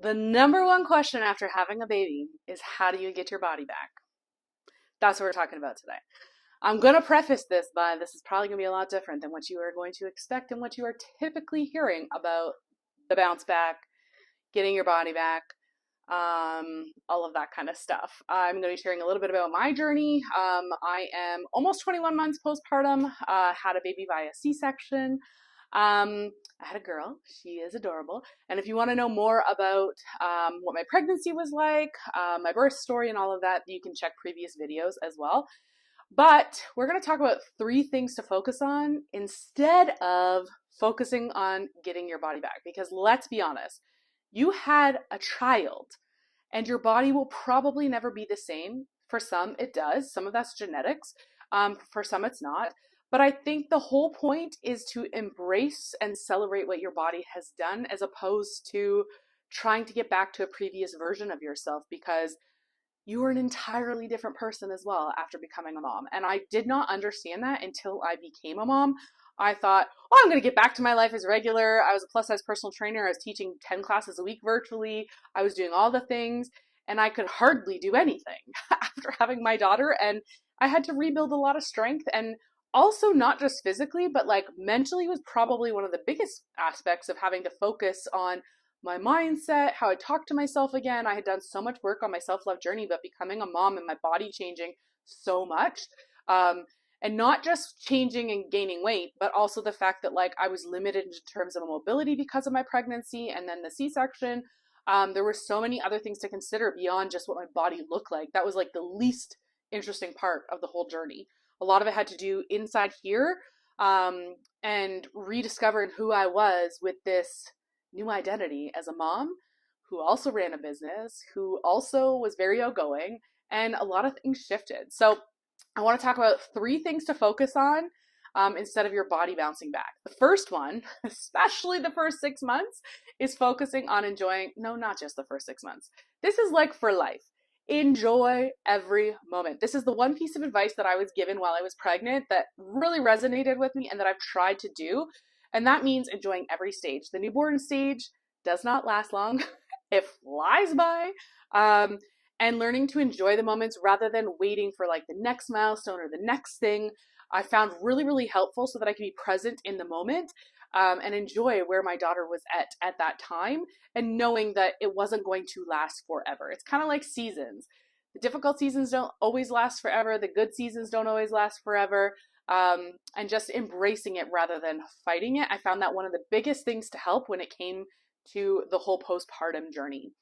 The number one question after having a baby is how do you get your body back? That's what we're talking about today. I'm going to preface this by this is probably going to be a lot different than what you are going to expect and what you are typically hearing about the bounce back, getting your body back, all of that kind of stuff. I'm going to be sharing a little bit about my journey. I am almost 21 months postpartum, had a baby via C-section. I had a girl. She is adorable. And if you want to know more about what my pregnancy was like, my birth story and all of that, you can check previous videos as well. But we're going to talk about 3 things to focus on instead of focusing on getting your body back. Because let's be honest, you had a child and your body will probably never be the same. For some, it does. Some of that's genetics. For some, it's not. But I think the whole point is to embrace and celebrate what your body has done as opposed to trying to get back to a previous version of yourself, because you were an entirely different person as well after becoming a mom. And I did not understand that until I became a mom. I thought, well, I'm going to get back to my life as regular. I was a plus size personal trainer. I was teaching 10 classes a week virtually. I was doing all the things and I could hardly do anything after having my daughter. And I had to rebuild a lot of strength, and also not just physically, but like mentally was probably one of the biggest aspects of having to focus on my mindset, how I talk to myself again. I had done so much work on my self-love journey, but becoming a mom and my body changing so much. And not just changing and gaining weight, but also the fact that like I was limited in terms of mobility because of my pregnancy and then the C-section. There were so many other things to consider beyond just what my body looked like. That was like the least interesting part of the whole journey. A lot of it had to do inside here, and rediscovering who I was with this new identity as a mom who also ran a business, who also was very outgoing, and a lot of things shifted. So I want to talk about 3 things to focus on instead of your body bouncing back. The first one, especially the first 6 months, is focusing on enjoying, no, not just the first 6 months. This is like for life. Enjoy every moment. This is the one piece of advice that I was given while I was pregnant that really resonated with me and that I've tried to do. And that means enjoying every stage. The newborn stage does not last long. It flies by. And learning to enjoy the moments rather than waiting for like the next milestone or the next thing, I found really, really helpful so that I can be present in the moment, and enjoy where my daughter was at that time, and knowing that it wasn't going to last forever. It's kind of like seasons. The difficult seasons don't always last forever. The good seasons don't always last forever. And just embracing it rather than fighting it. I found that one of the biggest things to help when it came to the whole postpartum journey.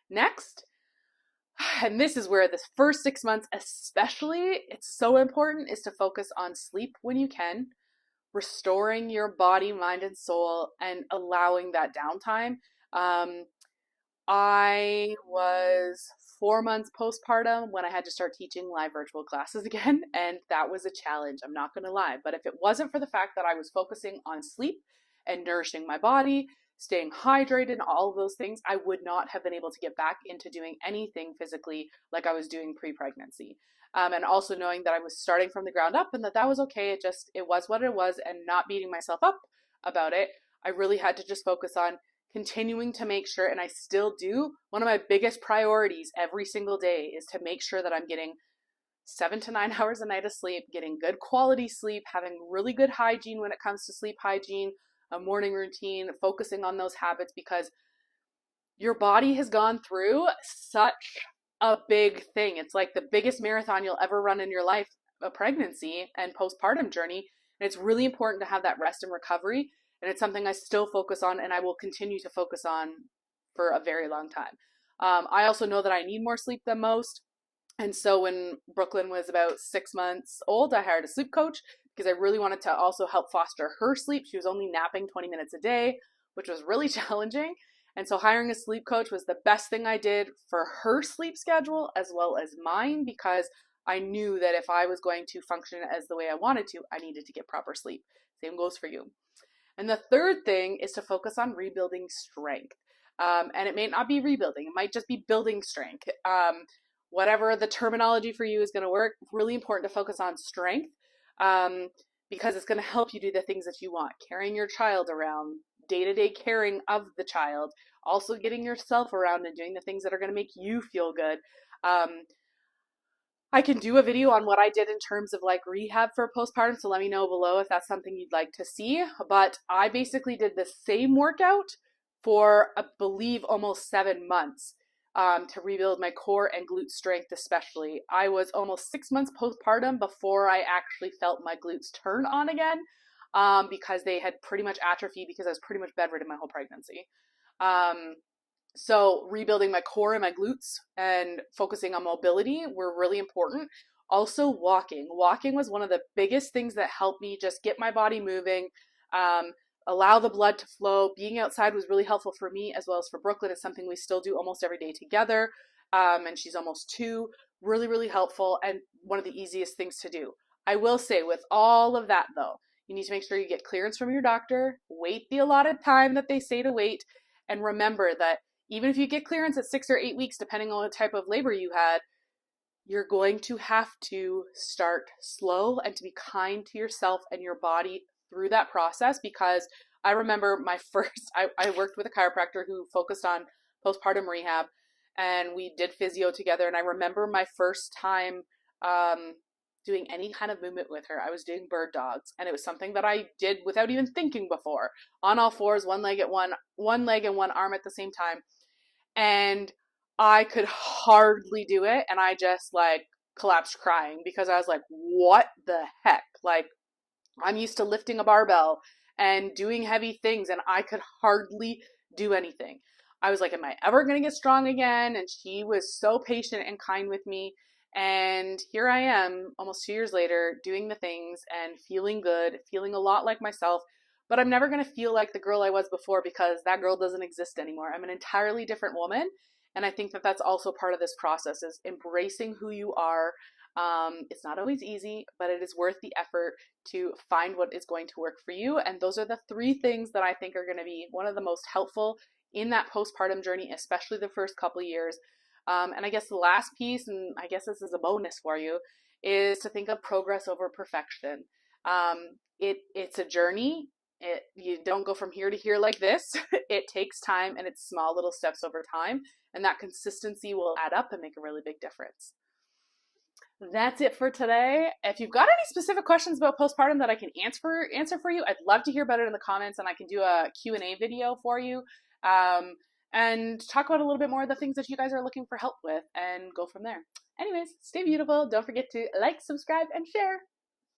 Next, and this is where the first 6 months especially, it's so important, is to focus on sleep when you can, restoring your body, mind, and soul, and allowing that downtime. I was 4 months postpartum when I had to start teaching live virtual classes again, and that was a challenge, I'm not going to lie. But if it wasn't for the fact that I was focusing on sleep and nourishing my body, staying hydrated, and all of those things, I would not have been able to get back into doing anything physically like I was doing pre-pregnancy. And also knowing that I was starting from the ground up and that was okay. It was what it was, and not beating myself up about it. I really had to just focus on continuing to make sure, and I still do, one of my biggest priorities every single day is to make sure that I'm getting 7 to 9 hours a night of sleep, getting good quality sleep, having really good hygiene when it comes to sleep hygiene, a morning routine, focusing on those habits, because your body has gone through such a big thing. It's like the biggest marathon you'll ever run in your life, a pregnancy and postpartum journey. And it's really important to have that rest and recovery. And it's something I still focus on, and I will continue to focus on for a very long time. I also know that I need more sleep than most. And so when Brooklyn was about 6 months old, I hired a sleep coach because I really wanted to also help foster her sleep. She was only napping 20 minutes a day, which was really challenging. And so hiring a sleep coach was the best thing I did for her sleep schedule as well as mine, because I knew that if I was going to function as the way I wanted to, I needed to get proper sleep. Same goes for you. And the third thing is to focus on rebuilding strength. And it may not be rebuilding. It might just be building strength. Whatever the terminology for you is going to work, really important to focus on strength, because it's going to help you do the things that you want. Carrying your child around, day-to-day caring of the child, also getting yourself around and doing the things that are going to make you feel good. I can do a video on what I did in terms of like rehab for postpartum, so let me know below if that's something you'd like to see. But I basically did the same workout for, I believe, almost 7 months to rebuild my core and glute strength especially. I was almost 6 months postpartum before I actually felt my glutes turn on again, because they had pretty much atrophied because I was pretty much bedridden my whole pregnancy. So rebuilding my core and my glutes and focusing on mobility were really important. Also walking. Walking was one of the biggest things that helped me just get my body moving, allow the blood to flow. Being outside was really helpful for me as well as for Brooklyn. It's something we still do almost every day together. And she's almost 2. Really, really helpful and one of the easiest things to do. I will say with all of that though, you need to make sure you get clearance from your doctor, wait the allotted time that they say to wait, and remember that even if you get clearance at 6 or 8 weeks, depending on what type of labor you had, you're going to have to start slow and to be kind to yourself and your body through that process. Because I remember my first, I worked with a chiropractor who focused on postpartum rehab, and we did physio together. And I remember my first time doing any kind of movement with her. I was doing bird dogs, and it was something that I did without even thinking before. On all fours, one leg and one arm at the same time. And I could hardly do it, and I just like collapsed crying because I was like, what the heck? Like, I'm used to lifting a barbell and doing heavy things, and I could hardly do anything. I was like, am I ever going to get strong again? And she was so patient and kind with me. And here I am almost 2 years later doing the things and feeling good, feeling a lot like myself. But I'm never going to feel like the girl I was before because that girl doesn't exist anymore. I'm an entirely different woman. And I think that that's also part of this process, is embracing who you are. It's not always easy, but it is worth the effort to find what is going to work for you. And those are the 3 things that I think are going to be one of the most helpful in that postpartum journey, especially the first couple years. And I guess the last piece, and I guess this is a bonus for you, is to think of progress over perfection. It's a journey. You don't go from here to here like this. It takes time, and it's small little steps over time, and that consistency will add up and make a really big difference. That's it for today. If you've got any specific questions about postpartum that I can answer for you, I'd love to hear about it in the comments, and I can do a Q&A video for you, and talk about a little bit more of the things that you guys are looking for help with and go from there. Anyways, stay beautiful. Don't forget to like, subscribe, and share.